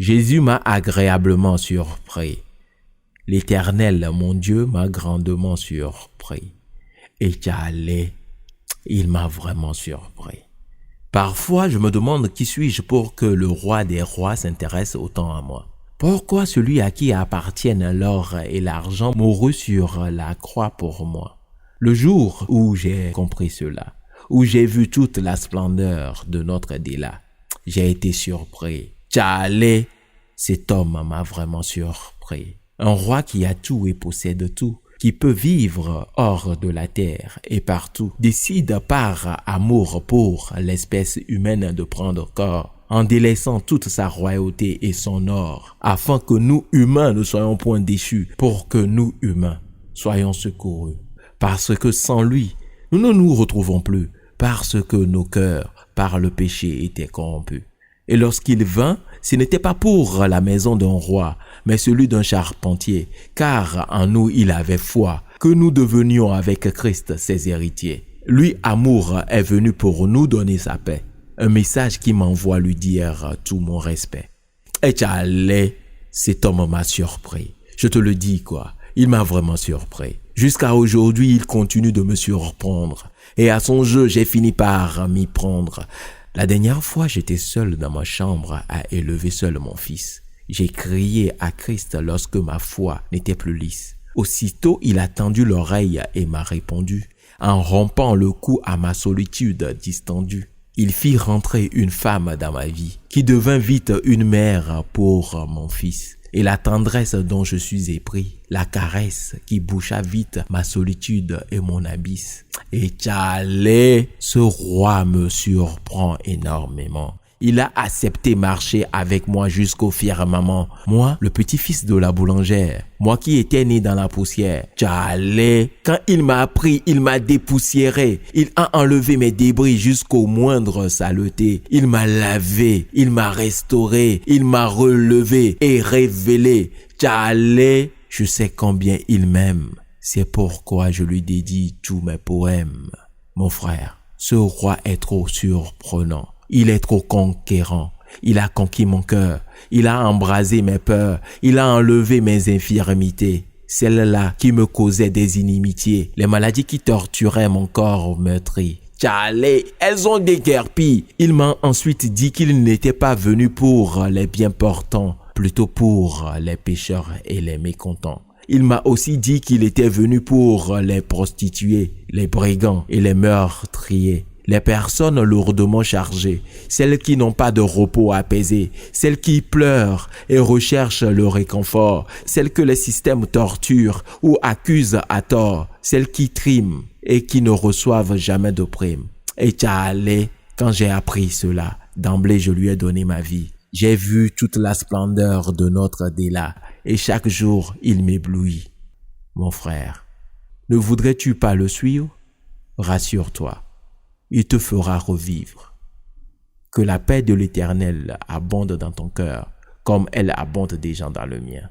Jésus m'a agréablement surpris. L'Éternel, mon Dieu, m'a grandement surpris. Et Tchalé, il m'a vraiment surpris. Parfois, je me demande qui suis-je pour que le roi des rois s'intéresse autant à moi. Pourquoi celui à qui appartiennent l'or et l'argent mourut sur la croix pour moi? Le jour où j'ai compris cela, où j'ai vu toute la splendeur de notre Déla, j'ai été surpris. Tchalé, cet homme m'a vraiment surpris. Un roi qui a tout et possède tout, qui peut vivre hors de la terre et partout, décide par amour pour l'espèce humaine de prendre corps, en délaissant toute sa royauté et son or, afin que nous humains ne soyons point déchus, pour que nous humains soyons secourus. Parce que sans lui, nous ne nous retrouvons plus, parce que nos cœurs, par le péché, étaient corrompus. Et lorsqu'il vint, ce n'était pas pour la maison d'un roi, mais celui d'un charpentier, car en nous il avait foi, que nous devenions avec Christ ses héritiers. Lui, amour, est venu pour nous donner sa paix. Un message qui m'envoie lui dire tout mon respect. Et Tchalé, cet homme m'a surpris. Je te le dis quoi, il m'a vraiment surpris. Jusqu'à aujourd'hui, il continue de me surprendre. Et à son jeu, j'ai fini par m'y prendre. La dernière fois, j'étais seul dans ma chambre à élever seul mon fils. J'ai crié à Christ lorsque ma foi n'était plus lisse. Aussitôt, il a tendu l'oreille et m'a répondu, en rompant le cou à ma solitude distendue. Il fit rentrer une femme dans ma vie, qui devint vite une mère pour mon fils. Et la tendresse dont je suis épris, la caresse qui boucha vite ma solitude et mon abysse. Et Tchalé, ce roi me surprend énormément. Il a accepté marcher avec moi jusqu'au firmament. Moi, le petit-fils de la boulangère. Moi qui étais né dans la poussière. Tchalé, quand il m'a pris, il m'a dépoussiéré. Il a enlevé mes débris jusqu'au moindre saleté. Il m'a lavé, il m'a restauré, il m'a relevé et révélé. Tchalé, je sais combien il m'aime. C'est pourquoi je lui dédie tous mes poèmes. Mon frère, ce roi est trop surprenant. Il est trop conquérant. Il a conquis mon cœur. Il a embrasé mes peurs. Il a enlevé mes infirmités. Celles-là qui me causaient des inimitiés. Les maladies qui torturaient mon corps meurtri. Tchalé, elles ont déguerpi. Il m'a ensuite dit qu'il n'était pas venu pour les bien portants, plutôt pour les pécheurs et les mécontents. Il m'a aussi dit qu'il était venu pour les prostituées, les brigands et les meurtriers. Les personnes lourdement chargées, celles qui n'ont pas de repos apaisé, celles qui pleurent et recherchent le réconfort, celles que les systèmes torturent ou accusent à tort, celles qui triment et qui ne reçoivent jamais de prime. Et Tchalé, quand j'ai appris cela, d'emblée je lui ai donné ma vie. J'ai vu toute la splendeur de notre Déla et chaque jour il m'éblouit. Mon frère, ne voudrais-tu pas le suivre? Rassure-toi. Il te fera revivre. Que la paix de l'Éternel abonde dans ton cœur, comme elle abonde déjà dans le mien.